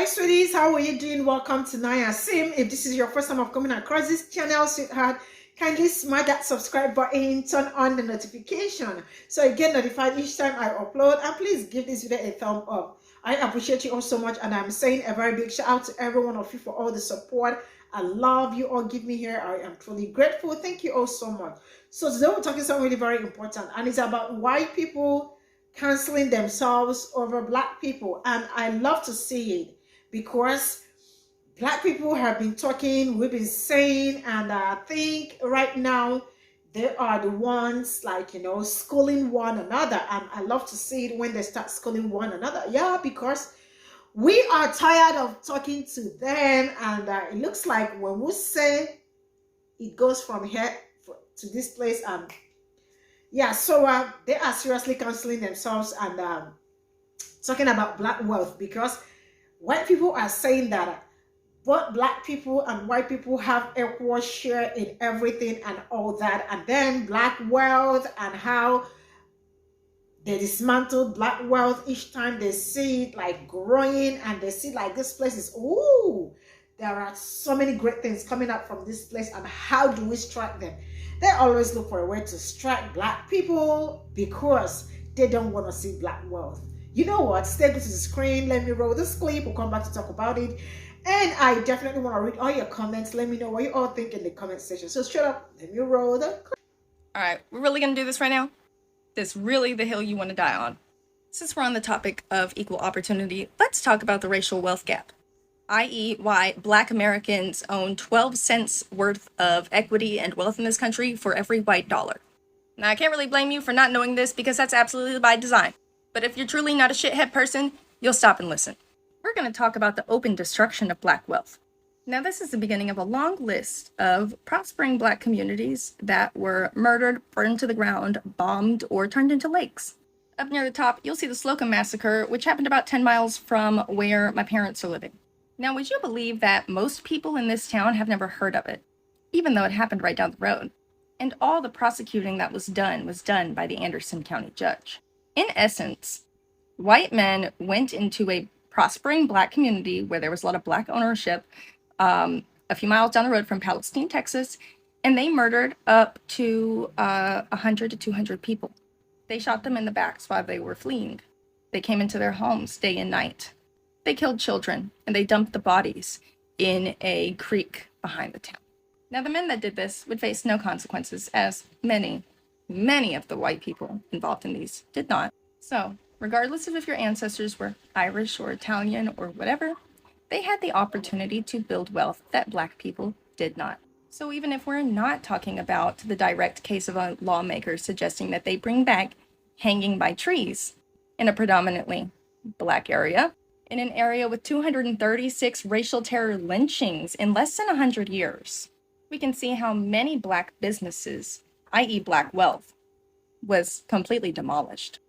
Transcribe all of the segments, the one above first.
sweeties, how are you doing? Welcome to Naya Sim. If this is your first time of coming across this channel, sweetheart, kindly smash that subscribe button, turn on the notification so you get notified each time I upload, and please give this video a thumb up. I appreciate you all so much, and I'm saying a very big shout out to every one of you for all the support. I love you all give me here. I am truly grateful. Thank you all so much. So today we're talking something really very important, and it's about white people canceling themselves over black people. And I love to see it because black people have been talking, we've been saying, and I think right now they are the ones, like, schooling one another. And I love to see it when they start schooling one another. Yeah, because we are tired of talking to them, and it looks like when we say it goes from here to this place, and yeah, so they are seriously canceling themselves and talking about black wealth, because white people are saying that both black people and white people have equal share in everything and all that, and then black wealth and how they dismantle black wealth each time they see it like growing, and they see like this place is, ooh, there are so many great things coming up from this place, and how do we strike them? They always look for a way to strike black people because they don't want to see black wealth. You know what? Stay good to the screen. Let me roll this clip. We'll come back to talk about it. And I definitely want to read all your comments. Let me know what you all think in the comment section. So straight up, let me roll the clip. All right, we're really going to do this right now? This really the hill you want to die on? Since we're on the topic of equal opportunity, let's talk about the racial wealth gap, i.e. why black Americans own 12 cents worth of equity and wealth in this country for every white dollar. Now, I can't really blame you for not knowing this because that's absolutely by design. But if you're truly not a shithead person, you'll stop and listen. We're going to talk about the open destruction of black wealth. Now, this is the beginning of a long list of prospering black communities that were murdered, burned to the ground, bombed, or turned into lakes. Up near the top, you'll see the Slocum Massacre, which happened about 10 miles from where my parents are living. Now, would you believe that most people in this town have never heard of it, even though it happened right down the road? And all the prosecuting that was done by the Anderson County judge. In essence, white men went into a prospering black community where there was a lot of black ownership, a few miles down the road from Palestine, Texas, and they murdered up to 100 to 200 people. They shot them in the backs while they were fleeing. They came into their homes day and night. They killed children, and they dumped the bodies in a creek behind the town. Now, the men that did this would face no consequences, as many of the white people involved in these did not. So, regardless of if your ancestors were Irish or Italian or whatever, they had the opportunity to build wealth that black people did not. So even if we're not talking about the direct case of a lawmaker suggesting that they bring back hanging by trees in a predominantly black area, in an area with 236 racial terror lynchings in less than 100 years, we can see how many black businesses, i.e. black wealth, was completely demolished.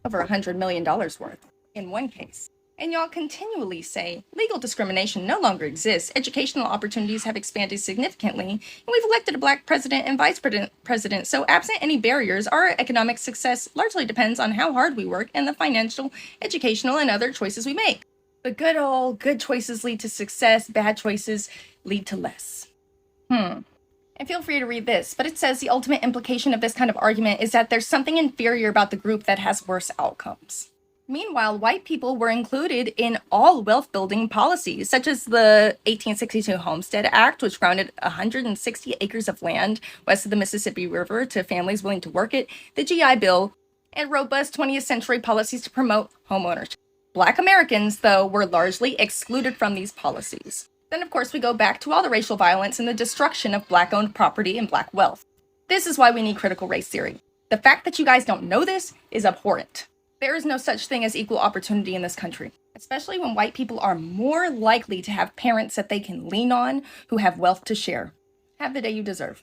Over $100 million worth in one case. And y'all continually say legal discrimination no longer exists, educational opportunities have expanded significantly, and we've elected a black president and vice president. So absent any barriers, our economic success largely depends on how hard we work and the financial, educational, and other choices we make. But good choices lead to success, bad choices lead to less. And feel free to read this, but it says the ultimate implication of this kind of argument is that there's something inferior about the group that has worse outcomes. Meanwhile, white people were included in all wealth-building policies, such as the 1862 Homestead Act, which granted 160 acres of land west of the Mississippi River to families willing to work it, the GI Bill, and robust 20th century policies to promote homeownership. Black Americans, though, were largely excluded from these policies. Then, of course, we go back to all the racial violence and the destruction of black-owned property and black wealth. This is why we need critical race theory. The fact that you guys don't know this is abhorrent. There is no such thing as equal opportunity in this country, especially when white people are more likely to have parents that they can lean on who have wealth to share. Have the day you deserve.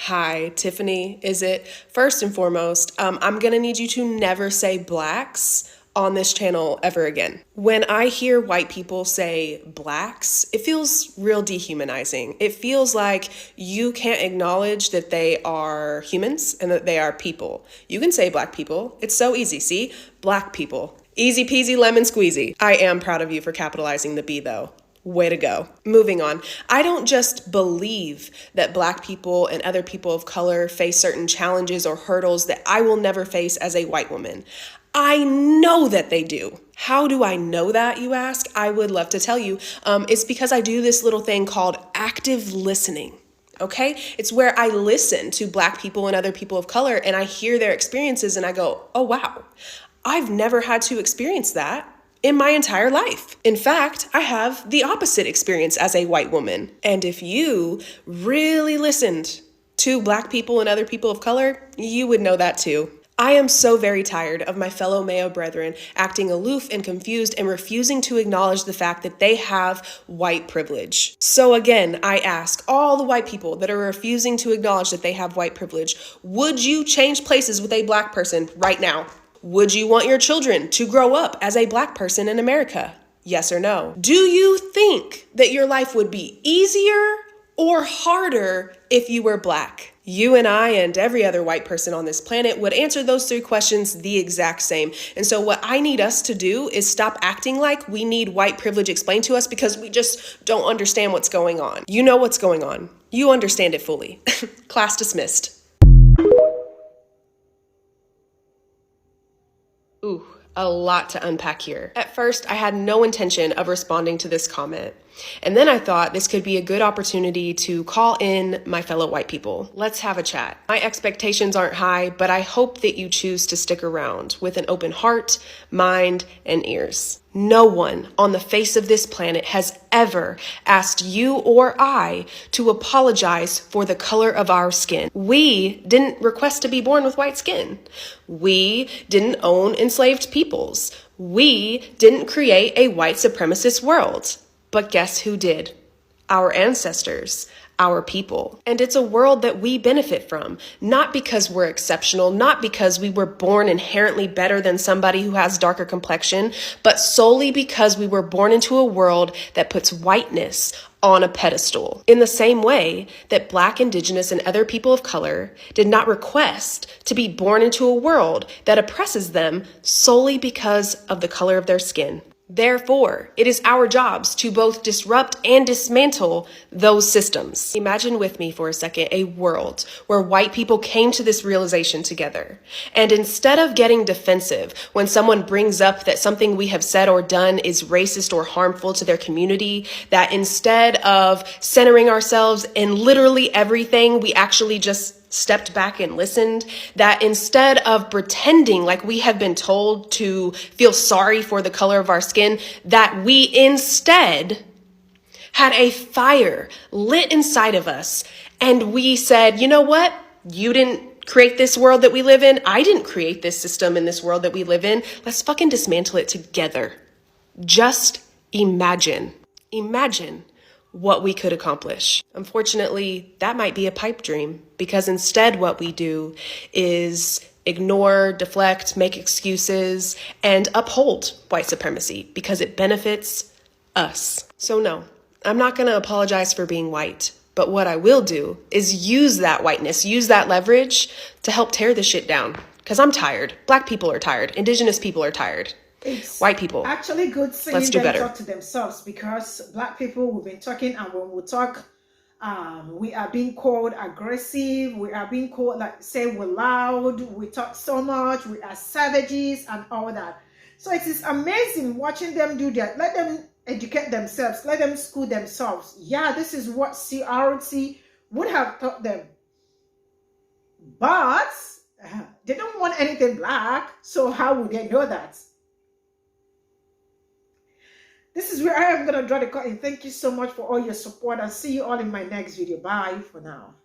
Hi, Tiffany, is it? First and foremost, I'm gonna need you to never say blacks on this channel ever again. When I hear white people say blacks, it feels real dehumanizing. It feels like you can't acknowledge that they are humans and that they are people. You can say black people. It's so easy. See? Black people. Easy peasy lemon squeezy. I am proud of you for capitalizing the B though. Way to go. Moving on. I don't just believe that black people and other people of color face certain challenges or hurdles that I will never face as a white woman. I know that they do. How do I know that, you ask? I would love to tell you. It's because I do this little thing called active listening. Okay? It's where I listen to black people and other people of color and I hear their experiences and I go, oh wow, I've never had to experience that in my entire life. In fact, I have the opposite experience as a white woman. And if you really listened to black people and other people of color, you would know that too. I am so very tired of my fellow Mayo brethren acting aloof and confused and refusing to acknowledge the fact that they have white privilege. So again, I ask all the white people that are refusing to acknowledge that they have white privilege, would you change places with a black person right now? Would you want your children to grow up as a black person in America? Yes or no? Do you think that your life would be easier or harder if you were black? You and I and every other white person on this planet would answer those three questions the exact same. And so what I need us to do is stop acting like we need white privilege explained to us because we just don't understand what's going on. You know what's going on. You understand it fully. Class dismissed. Ooh, a lot to unpack here. At first, I had no intention of responding to this comment. And then I thought this could be a good opportunity to call in my fellow white people. Let's have a chat. My expectations aren't high, but I hope that you choose to stick around with an open heart, mind, and ears. No one on the face of this planet has ever asked you or I to apologize for the color of our skin. We didn't request to be born with white skin. We didn't own enslaved peoples. We didn't create a white supremacist world. But guess who did? Our ancestors, our people. And it's a world that we benefit from, not because we're exceptional, not because we were born inherently better than somebody who has darker complexion, but solely because we were born into a world that puts whiteness on a pedestal. In the same way that Black, Indigenous, and other people of color did not request to be born into a world that oppresses them solely because of the color of their skin. Therefore, it is our jobs to both disrupt and dismantle those systems. Imagine with me for a second a world where white people came to this realization together. And instead of getting defensive when someone brings up that something we have said or done is racist or harmful to their community, that instead of centering ourselves in literally everything, we actually just stepped back and listened, that instead of pretending like we have been told to feel sorry for the color of our skin, that we instead had a fire lit inside of us. And we said, you know what? You didn't create this world that we live in. I didn't create this system in this world that we live in. Let's fucking dismantle it together. Just imagine what we could accomplish. Unfortunately, that might be a pipe dream, because instead what we do is ignore, deflect, make excuses, and uphold white supremacy because it benefits us. So no, I'm not gonna apologize for being white, but what I will do is use that whiteness, use that leverage to help tear this shit down. Because I'm tired. Black people are tired. Indigenous people are tired. It's white people. Actually good seeing Let's do them better. talk to themselves, because Black people, we've been talking, and when we talk, we are being called aggressive, we are being called, like, say we're loud, we talk so much, we are savages and all that. So it is amazing watching them do that. Let them educate themselves, let them school themselves. Yeah, this is what CRT would have taught them. But they don't want anything black, so how would they know that? This is where I am going to draw the curtain. Thank you so much for all your support, and see you all in my next video. Bye for now.